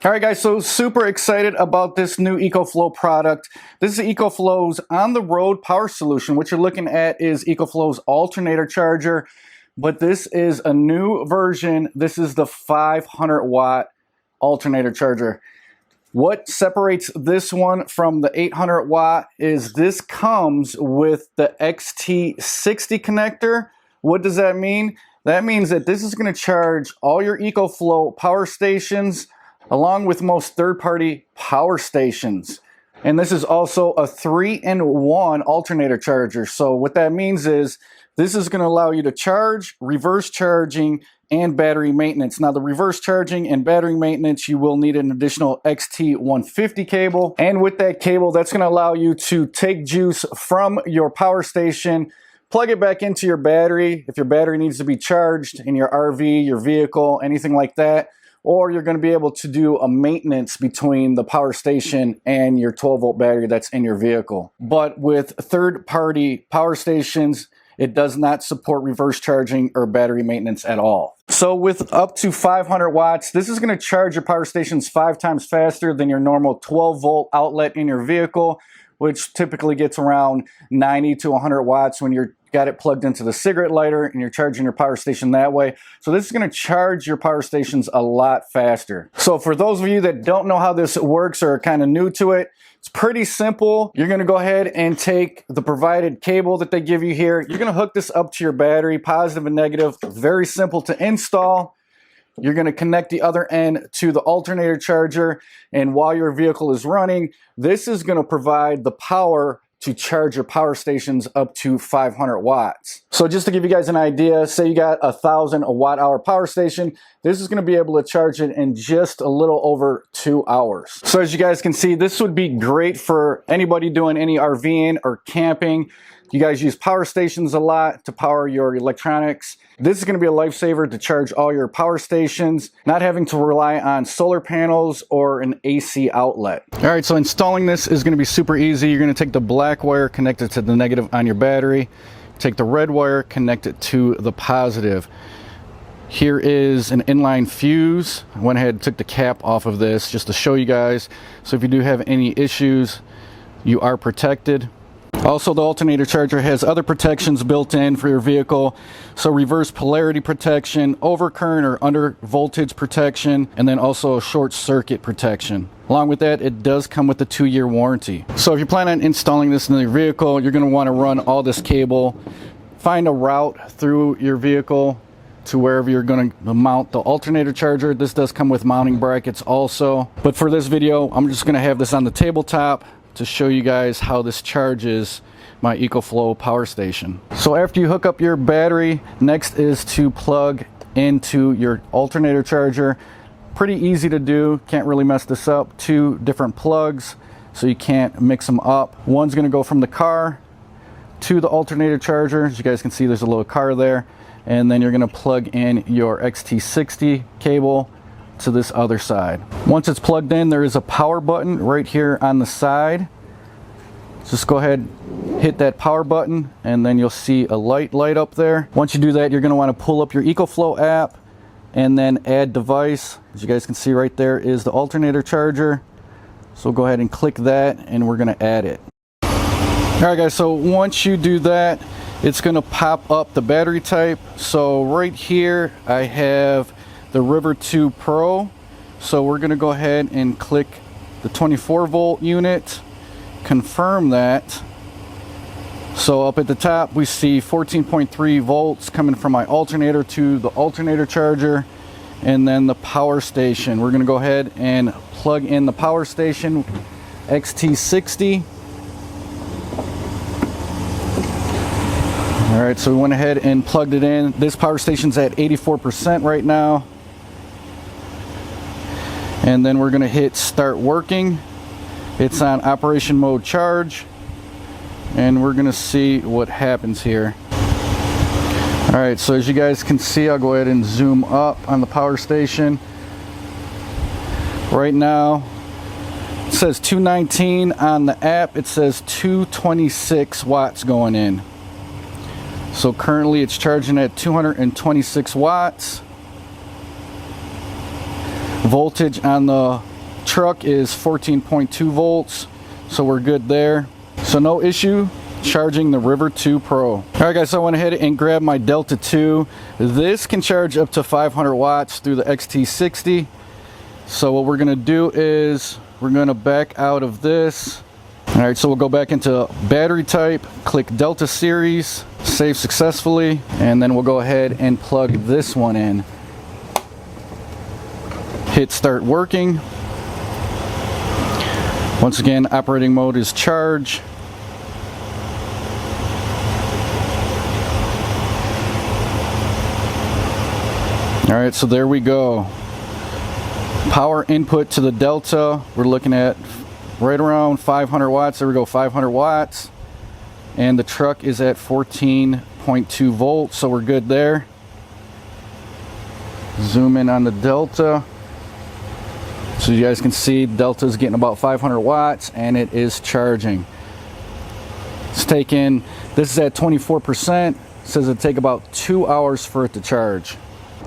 All right, guys, so super excited about this new EcoFlow product. This is EcoFlow's on-the-road power solution. What you're looking at is EcoFlow's Alternator charger, but this is a new version. This is the 500-watt Alternator charger. What separates this one from the 800-watt is this comes with the XT60 connector. What does that mean? That means that this is going to charge all your EcoFlow power stations along with most third-party power stations. And this is also a 3-in-1 alternator charger. So what that means is this is going to allow you to charge, reverse charging, and battery maintenance. Now the reverse charging and battery maintenance, you will need an additional XT150 cable. And with that cable, that's going to allow you to take juice from your power station, plug it back into your battery if your battery needs to be charged in your RV, your vehicle, anything like that. Or you're going to be able to do a maintenance between the power station and your 12-volt battery that's in your vehicle. But with third-party power stations, it does not support reverse charging or battery maintenance at all. So with up to 500 watts, this is going to charge your power stations 5 times faster than your normal 12-volt outlet in your vehicle, which typically gets around 90 to 100 watts when you're got it plugged into the cigarette lighter and you're charging your power station that way. So this is going to charge your power stations a lot faster. So for those of you that don't know how this works or are kind of new to it, it's pretty simple. You're going to go ahead and take the provided cable that they give you here. You're going to hook this up to your battery, positive and negative. Very simple to install. You're going to connect the other end to the alternator charger, and while your vehicle is running, this is going to provide the power to charge your power stations up to 500 watts. So just to give you guys an idea, say you got a 1,000 watt-hour power station, this is going to be able to charge it in just a little over 2 hours. So as you guys can see, this would be great for anybody doing any RVing or camping. You guys use power stations a lot to power your electronics. This is going to be a lifesaver to charge all your power stations, not having to rely on solar panels or an AC outlet. All right, so installing this is going to be super easy. You're going to take the black wire, connect it to the negative on your battery. Take the red wire, connect it to the positive. Here is an inline fuse. I went ahead and took the cap off of this just to show you guys. So if you do have any issues, you are protected. Also, the alternator charger has other protections built in for your vehicle. So reverse polarity protection, overcurrent or under voltage protection, and then also short circuit protection. Along with that, it does come with a 2-year warranty. So if you plan on installing this in your vehicle, you're going to want to run all this cable, find a route through your vehicle to wherever you're going to mount the alternator charger. This does come with mounting brackets also. But for this video, I'm just going to have this on the tabletop to show you guys how this charges my EcoFlow power station. So after you hook up your battery, next is to plug into your alternator charger. Pretty easy to do, can't really mess this up. 2 different plugs, so you can't mix them up. One's going to go from the car to the alternator charger. As you guys can see, there's a little car there. And then you're going to plug in your XT60 cable to this other side. Once it's plugged in, there is a power button right here on the side. Just go ahead, hit that power button, and then you'll see a light up there. Once you do that, you're going to want to pull up your EcoFlow app and then add device. As you guys can see right there is the alternator charger. So go ahead and click that, and we're going to add it. All right, guys, so once you do that, it's going to pop up the battery type. So right here I have the River 2 Pro. So we're going to go ahead and click the 24-volt unit, confirm that. So up at the top we see 14.3 volts coming from my alternator to the alternator charger, and then the power station. We're going to go ahead and plug in the power station XT60. All right, so we went ahead and plugged it in. This power station's at 84% right now. And then we're going to hit start working. It's on operation mode charge, and we're going to see what happens here. All right, so as you guys can see, I'll go ahead and zoom up on the power station. Right now it says 219 on the app. It says 226 watts going in. So currently it's charging at 226 watts. Voltage on the truck is 14.2 volts, so we're good there. So no issue charging the River 2 Pro. All right guys, so I went ahead and grabbed my Delta 2. This can charge up to 500 watts through the XT60. So what we're gonna do is we're gonna back out of this. All right, so we'll go back into battery type, click Delta series, save successfully, and then we'll go ahead and plug this one in. Hit start working. Once again, operating mode is charge. All right, so there we go. Power input to the Delta, we're looking at right around 500 watts. There we go, 500 watts. And the truck is at 14.2 volts, so we're good there. Zoom in on the Delta. So you guys can see Delta is getting about 500 watts and it is charging. It's taking, this is at 24%. It says it'll take about 2 hours for it to charge.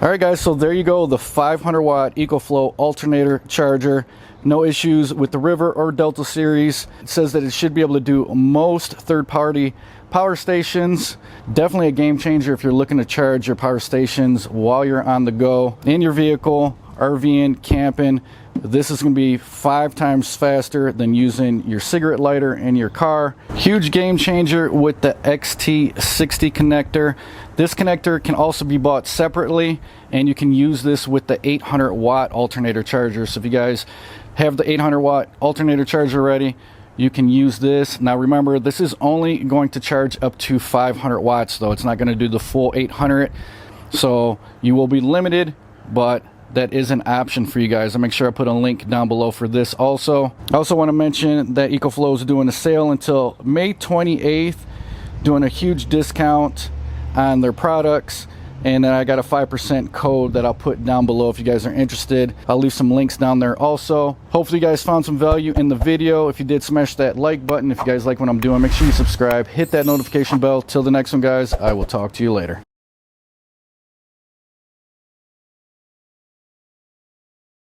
All right guys, so there you go, the 500 watt EcoFlow alternator charger. No issues with the River or Delta series. It says that it should be able to do most third-party power stations. Definitely a game changer if you're looking to charge your power stations while you're on the go in your vehicle, RVing, camping. This is going to be 5 times faster than using your cigarette lighter in your car. Huge game changer with the XT60 connector. This connector can also be bought separately, and you can use this with the 800 watt alternator charger. So if you guys have the 800 watt alternator charger ready, you can use this. Now remember, this is only going to charge up to 500 watts though. It's not going to do the full 800. So you will be limited, but that is an option for you guys. I'll make sure I put a link down below for this also. I also want to mention that EcoFlow is doing a sale until May 28th, doing a huge discount on their products. And then I got a 5% code that I'll put down below if you guys are interested. I'll leave some links down there also. Hopefully you guys found some value in the video. If you did, smash that like button. If you guys like what I'm doing, make sure you subscribe, hit that notification bell. Till the next one guys, I will talk to you later.